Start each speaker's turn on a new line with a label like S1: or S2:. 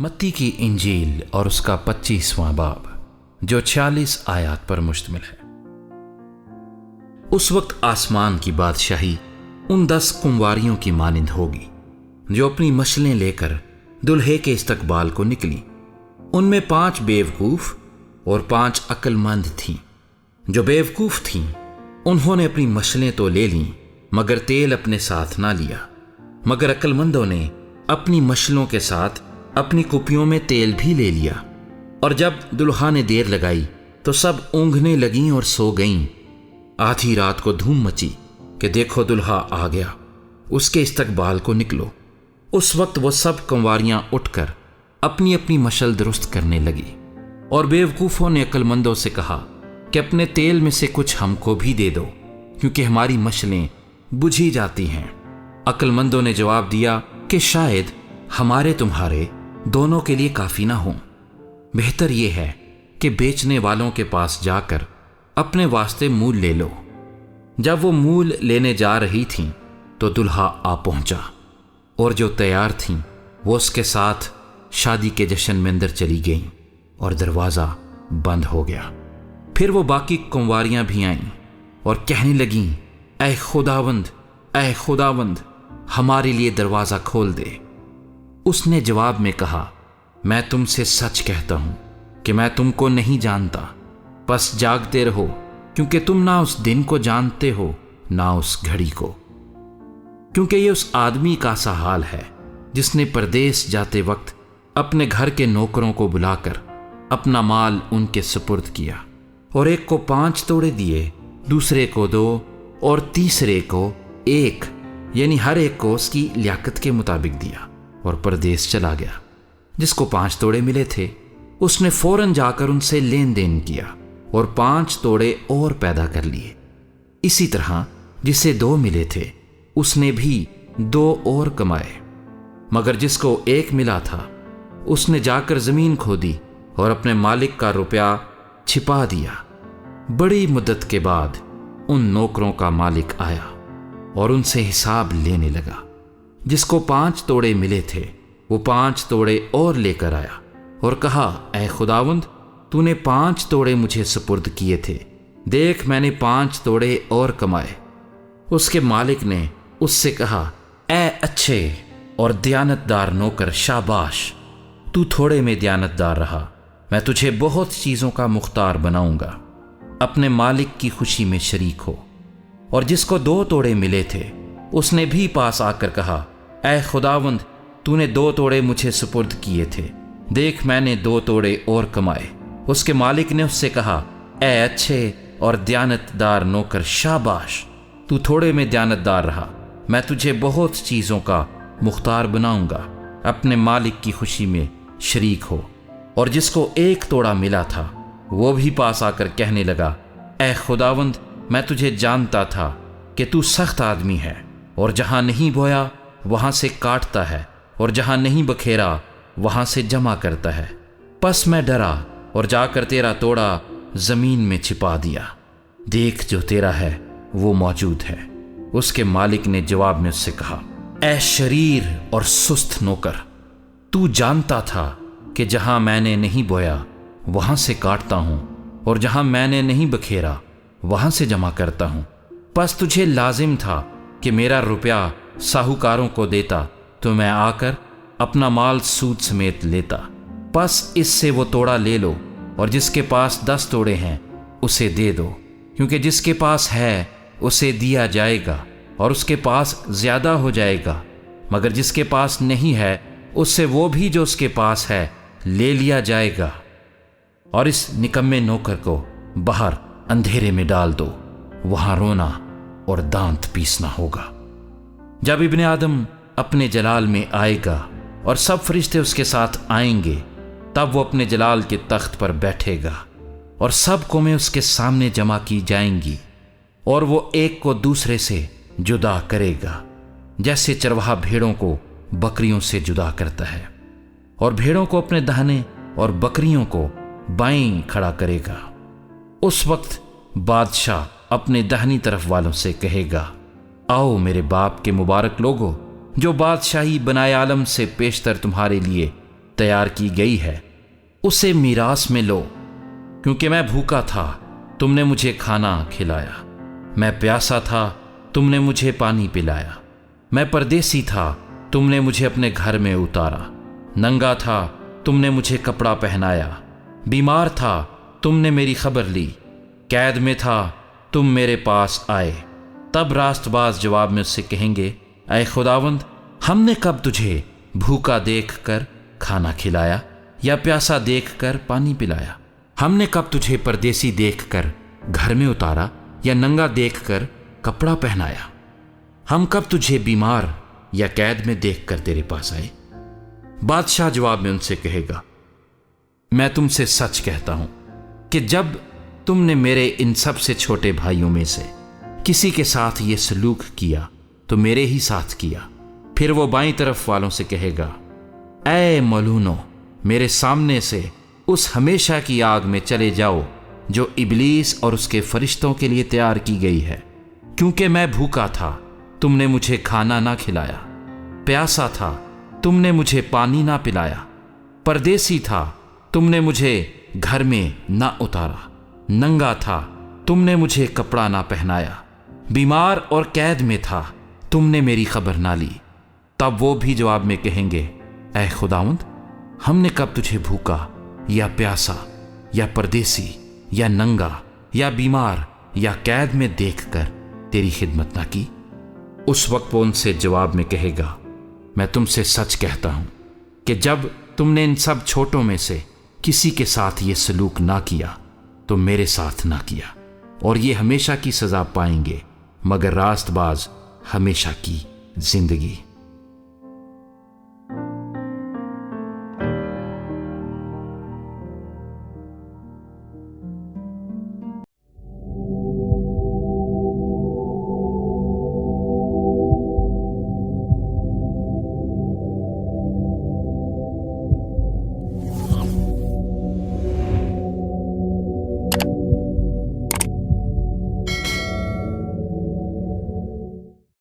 S1: मत्ती की इंजील और उसका 25वां बाब जो 46 आयात पर मुश्तमिल है। उस वक्त आसमान की बादशाही उन 10 कुंवारियों की मानिंद होगी जो अपनी मशलें लेकर दुल्हे के इस्तकबाल को निकली। उनमें 5 बेवकूफ और 5 अक्लमंद थीं। जो बेवकूफ थीं उन्होंने अपनी मशलें तो ले लीं मगर तेल अपने साथ ना लिया, मगर अक्लमंदों ने अपनी मशलों के साथ अपनी कुपियों में तेल भी ले लिया। और जब दुल्हा ने देर लगाई तो सब ऊँघने लगीं और सो गईं। आधी रात को धूम मची कि देखो दुल्हा आ गया, उसके इस्तकबाल को निकलो। उस वक्त वो सब कंवारियां उठकर अपनी अपनी मशल दुरुस्त करने लगी। और बेवकूफ़ों ने अक्लमंदों से कहा कि अपने तेल में से कुछ हमको भी दे दो, क्योंकि हमारी मशलें बुझी जाती हैं। अक्लमंदों ने जवाब दिया कि शायद हमारे तुम्हारे दोनों के लिए काफ़ी ना हो। बेहतर यह है कि बेचने वालों के पास जाकर अपने वास्ते मूल ले लो। जब वो मूल लेने जा रही थीं तो दुल्हा आ पहुंचा और जो तैयार थीं वो उसके साथ शादी के जश्न में अंदर चली गईं और दरवाज़ा बंद हो गया। फिर वो बाकी कुंवारियां भी आईं और कहने लगीं, ऐ खुदावंद, हमारे लिए दरवाज़ा खोल दे। उसने जवाब में कहा, मैं तुमसे सच कहता हूं कि मैं तुमको नहीं जानता। बस जागते रहो, क्योंकि तुम ना उस दिन को जानते हो ना उस घड़ी को। क्योंकि ये उस आदमी का सा हाल है जिसने परदेश जाते वक्त अपने घर के नौकरों को बुलाकर अपना माल उनके सुपुर्द किया। और एक को 5 तोड़े दिए, दूसरे को 2 और तीसरे को 1, यानी हर एक को उसकी लियाकत के मुताबिक दिया और परदेश चला गया। जिसको 5 तोड़े मिले थे उसने फौरन जाकर उनसे लेन देन किया और 5 तोड़े और पैदा कर लिए। इसी तरह जिसे 2 मिले थे उसने भी 2 और कमाए। मगर जिसको 1 मिला था उसने जाकर जमीन खोदी और अपने मालिक का रुपया छिपा दिया। बड़ी मुद्दत के बाद उन नौकरों का मालिक आया और उनसे हिसाब लेने लगा। जिसको 5 तोड़े मिले थे वो 5 तोड़े और लेकर आया और कहा, ऐ खुदावंद, तूने 5 तोड़े मुझे सुपुर्द किए थे, देख मैंने 5 तोड़े और कमाए। उसके मालिक ने उससे कहा, ऐ अच्छे और दयानतदार नौकर, शाबाश, तू थोड़े में दयानतदार रहा, मैं तुझे बहुत चीज़ों का मुख्तार बनाऊंगा। अपने मालिक की खुशी में शरीक हो। और जिसको 2 तोड़े मिले थे उसने भी पास आकर कहा, ऐ खुदावंद, तूने 2 तोड़े मुझे सुपुर्द किए थे, देख मैंने 2 तोड़े और कमाए। उसके मालिक ने उससे कहा, ऐ अच्छे और दयानतदार नौकर, शाबाश, तू थोड़े में दयानतदार रहा, मैं तुझे बहुत चीज़ों का मुख्तार बनाऊंगा। अपने मालिक की खुशी में शरीक हो। और जिसको 1 तोड़ा मिला था वो भी पास आकर कहने लगा, ऐ खुदावंद, मैं तुझे जानता था कि तू सख्त आदमी है और जहां नहीं बोया वहां से काटता है और जहां नहीं बखेरा वहां से जमा करता है। बस मैं डरा और जाकर तेरा तोड़ा जमीन में छिपा दिया। देख जो तेरा है वो मौजूद है। उसके मालिक ने जवाब में उससे कहा, ऐ शरीर और सुस्त नौकर, तू जानता था कि जहां मैंने नहीं बोया वहां से काटता हूं और जहां मैंने नहीं बखेरा वहां से जमा करता हूं। बस तुझे लाजिम था कि मेरा रुपया साहूकारों को देता तो मैं आकर अपना माल सूद समेत लेता। बस इससे वो तोड़ा ले लो और जिसके पास 10 तोड़े हैं उसे दे दो, क्योंकि जिसके पास है उसे दिया जाएगा और उसके पास ज्यादा हो जाएगा, मगर जिसके पास नहीं है उससे वो भी जो उसके पास है ले लिया जाएगा। और इस निकम्मे नौकर को बाहर अंधेरे में डाल दो, वहां रोना और दांत पीसना होगा। जब इब्ने आदम अपने जलाल में आएगा और सब फरिश्ते उसके साथ आएंगे, तब वो अपने जलाल के तख्त पर बैठेगा और सब कौमें उसके सामने जमा की जाएंगी और वो एक को दूसरे से जुदा करेगा, जैसे चरवाहा भेड़ों को बकरियों से जुदा करता है, और भेड़ों को अपने दाहिने और बकरियों को बाएं खड़ा करेगा। उस वक्त बादशाह अपने दाहिनी तरफ वालों से कहेगा, आओ मेरे बाप के मुबारक लोगो, जो बादशाही बनाए आलम से पेशतर तुम्हारे लिए تیار کی گئی ہے اسے میراث میں لو، کیونکہ میں بھوکا تھا تم نے مجھے کھانا کھلایا، میں پیاسا تھا تم نے مجھے پانی پلایا، میں پردیسی تھا تم نے مجھے اپنے گھر میں اتارا، ننگا تھا تم نے مجھے کپڑا پہنایا، بیمار تھا تم نے میری خبر لی، قید میں تھا تم میرے پاس آئے۔ تب راست باز جواب میں اس سے کہیں گے، اے خداوند، ہم نے کب تجھے بھوکا دیکھ کر کھانا کھلایا یا پیاسا دیکھ کر پانی پلایا؟ ہم نے کب تجھے پردیسی دیکھ کر گھر میں اتارا یا ننگا دیکھ کر کپڑا پہنایا؟ ہم کب تجھے بیمار یا قید میں دیکھ کر تیرے پاس آئے؟ بادشاہ جواب میں ان سے کہے گا، میں تم سے سچ کہتا ہوں کہ جب تم نے میرے ان سب سے چھوٹے بھائیوں میں سے کسی کے ساتھ یہ سلوک کیا تو میرے ہی ساتھ کیا۔ پھر وہ بائیں طرف والوں سے کہے گا، اے ملعونو، میرے سامنے سے اس ہمیشہ کی آگ میں چلے جاؤ جو ابلیس اور اس کے فرشتوں کے لیے تیار کی گئی ہے، کیونکہ میں بھوکا تھا تم نے مجھے کھانا نہ کھلایا، پیاسا تھا تم نے مجھے پانی نہ پلایا، پردیسی تھا تم نے مجھے گھر میں نہ اتارا، ننگا تھا تم نے مجھے کپڑا نہ پہنایا، بیمار اور قید میں تھا تم نے میری خبر نہ لی۔ تب وہ بھی جواب میں کہیں گے، اے خداوند، ہم نے کب تجھے بھوکا یا پیاسا یا پردیسی یا ننگا یا بیمار یا قید میں دیکھ کر تیری خدمت نہ کی؟ اس وقت وہ ان سے جواب میں کہے گا، میں تم سے سچ کہتا ہوں کہ جب تم نے ان سب چھوٹوں میں سے کسی کے ساتھ یہ سلوک نہ کیا تو میرے ساتھ نہ کیا۔ اور یہ ہمیشہ کی سزا پائیں گے، مگر راست باز ہمیشہ کی زندگی۔